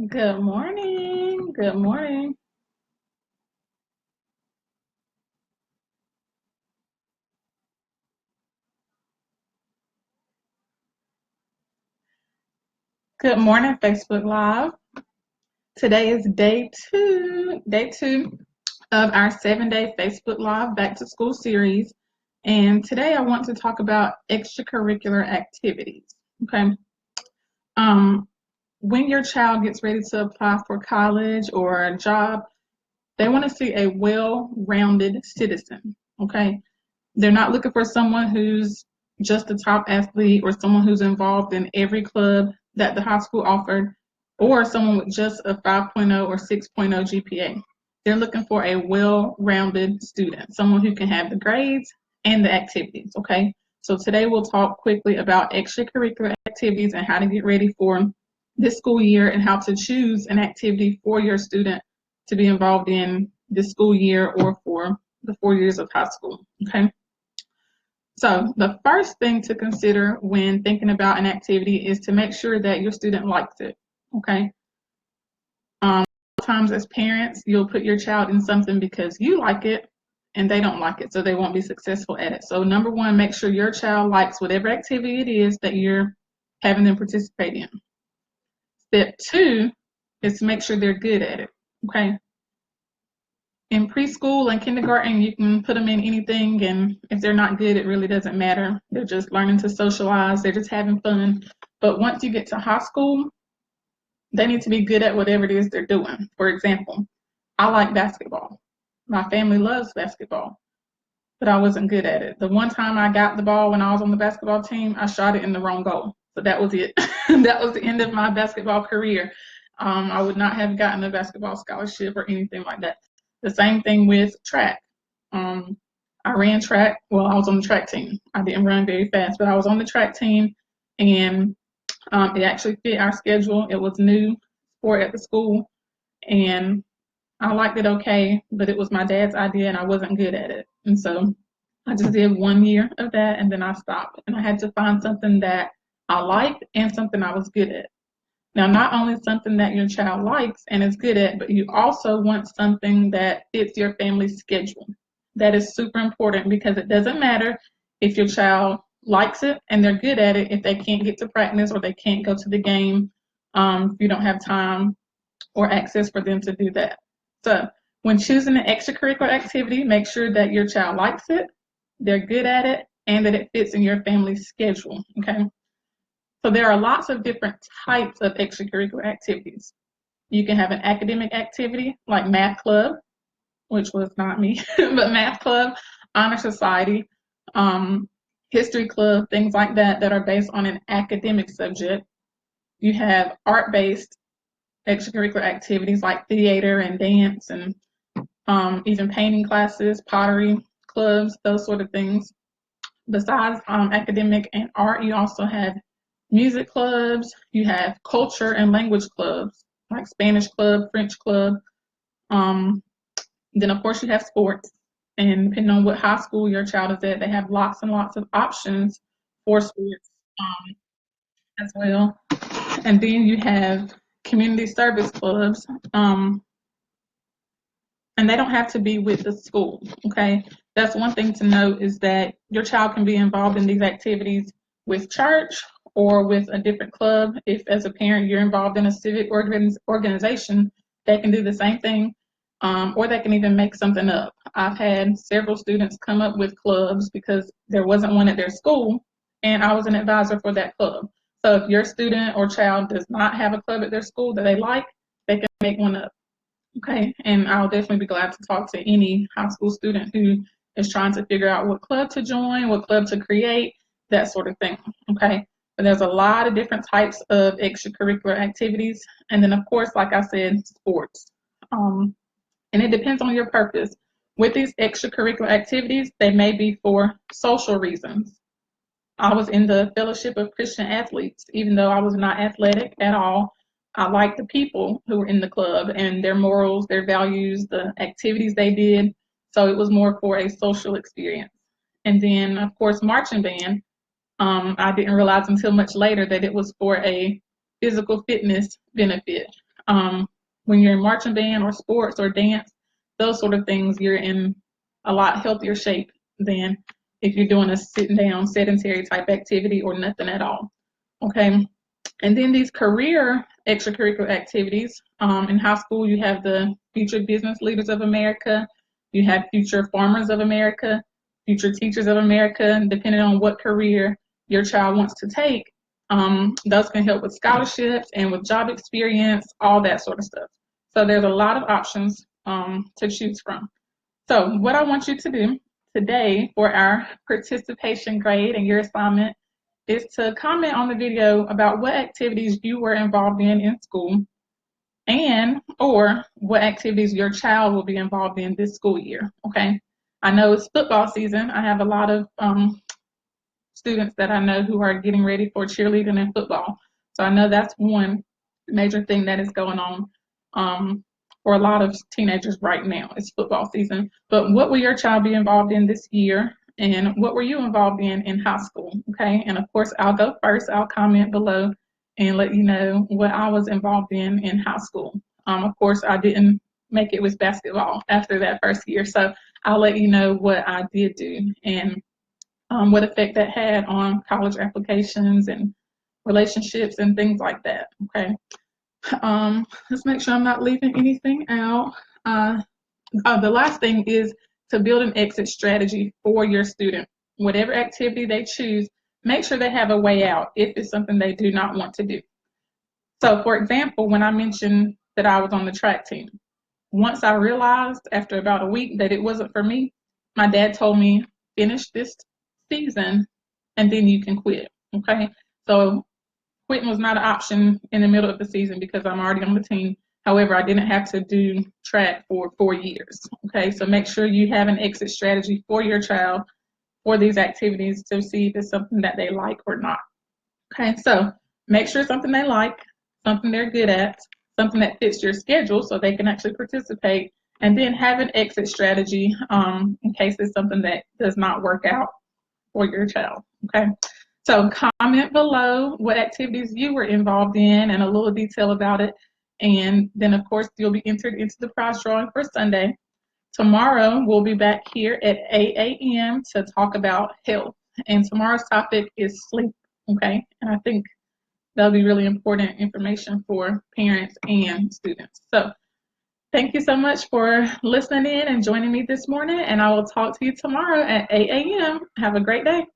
Good morning. Good morning. Good morning, Facebook Live. Today is day two of our 7-day Facebook Live Back to School series. And today I want to talk about extracurricular activities. Okay. Um, when your child gets ready to apply for college or a job, they want to see a well-rounded citizen. Okay. They're not looking for someone who's just a top athlete or someone who's involved in every club that the high school offered or someone with just a 5.0 or 6.0 GPA. They're looking for a well-rounded student, someone who can have the grades and the activities, okay? So today we'll talk quickly about extracurricular activities and how to get ready for this school year and how to choose an activity for your student to be involved in this school year or for the 4 years of high school, okay? So the first thing to consider when thinking about an activity is to make sure that your student likes it, okay? Sometimes as parents, you'll put your child in something because you like it and they don't like it, so they won't be successful at it. So number one, make sure your child likes whatever activity it is that you're having them participate in. Step two is to make sure they're good at it, okay? In preschool and kindergarten, you can put them in anything, and if they're not good, it really doesn't matter. They're just learning to socialize, they're just having fun. But once you get to high school, they need to be good at whatever it is they're doing. For example, I like basketball. My family loves basketball, but I wasn't good at it. The one time I got the ball when I was on the basketball team, I shot it in the wrong goal. So that was it. That was the end of my basketball career. I would not have gotten a basketball scholarship or anything like that. The same thing with track. I ran track. Well, I was on the track team. I didn't run very fast, but I was on the track team, and it actually fit our schedule. It was new sport at the school, and I liked it okay, but it was my dad's idea, and I wasn't good at it. And so I just did 1 year of that, and then I stopped. And I had to find something that I liked and something I was good at. Now, not only something that your child likes and is good at, but you also want something that fits your family's schedule. That is super important because it doesn't matter if your child likes it and they're good at it if they can't get to practice or they can't go to the game, if you don't have time or access for them to do that. So when choosing an extracurricular activity, make sure that your child likes it, they're good at it, and that it fits in your family's schedule, okay? So there are lots of different types of extracurricular activities. You can have an academic activity like math club, which was not me, but math club, honor society, history club, things like that that are based on an academic subject. You have art-based extracurricular activities like theater and dance and even painting classes, pottery clubs, those sort of things. Besides academic and art, you also have music clubs, you have culture and language clubs like Spanish club, French club. Um, then, of course, you have sports. And depending on what high school your child is at, they have lots and lots of options for sports as well. And then you have community service clubs. And they don't have to be with the school, okay? That's one thing to note is that your child can be involved in these activities with church or with a different club. If as a parent you're involved in a civic organization, they can do the same thing, or they can even make something up. I've had several students come up with clubs because there wasn't one at their school, and I was an advisor for that club. So if your student or child does not have a club at their school that they like, they can make one up. Okay, and I'll definitely be glad to talk to any high school student who is trying to figure out what club to join, what club to create, that sort of thing. Okay, but there's a lot of different types of extracurricular activities, and then of course, like I said, sports. And it depends on your purpose. With these extracurricular activities, they may be for social reasons. I was in the Fellowship of Christian Athletes, even though I was not athletic at all. I liked the people who were in the club and their morals, their values, the activities they did. So it was more for a social experience. And then, of course, marching band. I didn't realize until much later that it was for a physical fitness benefit. When you're in marching band or sports or dance, those sort of things, you're in a lot healthier shape than if you're doing a sitting down sedentary type activity or nothing at all. Okay. And then these career extracurricular activities. In high school, you have the Future Business Leaders of America, you have Future Farmers of America, Future Teachers of America. Depending on what career your child wants to take, those can help with scholarships and with job experience, all that sort of stuff. So there's a lot of options to choose from. So what I want you to do today for our participation grade and your assignment is to comment on the video about what activities you were involved in school, and or what activities your child will be involved in this school year. Okay, I know it's football season. I have a lot of students that I know who are getting ready for cheerleading and football. So I know that's one major thing that is going on for a lot of teenagers right now. It's football season. But what will your child be involved in this year? And what were you involved in high school? Okay. And of course, I'll go first. I'll comment below and let you know what I was involved in high school. Of course, I didn't make it with basketball after that first year. So I'll let you know what I did do and what effect that had on college applications and relationships and things like that. Okay. Let's make sure I'm not leaving anything out. The last thing is to build an exit strategy for your student. Whatever activity they choose, make sure they have a way out if it's something they do not want to do. So, for example, when I mentioned that I was on the track team, once I realized after about a week that it wasn't for me, my dad told me, finish this season and then you can quit. Okay. So quitting was not an option in the middle of the season because I'm already on the team. However, I didn't have to do track for 4 years. Okay. So make sure you have an exit strategy for your child for these activities to see if it's something that they like or not. Okay. So make sure it's something they like, something they're good at, something that fits your schedule so they can actually participate, and then have an exit strategy in case it's something that does not work out for your child. Okay. So comment below what activities you were involved in and a little detail about it. And then, of course, you'll be entered into the prize drawing for Sunday. Tomorrow, we'll be back here at 8 a.m. to talk about health. And tomorrow's topic is sleep. Okay. And I think that'll be really important information for parents and students. So thank you so much for listening in and joining me this morning. And I will talk to you tomorrow at 8 a.m. Have a great day.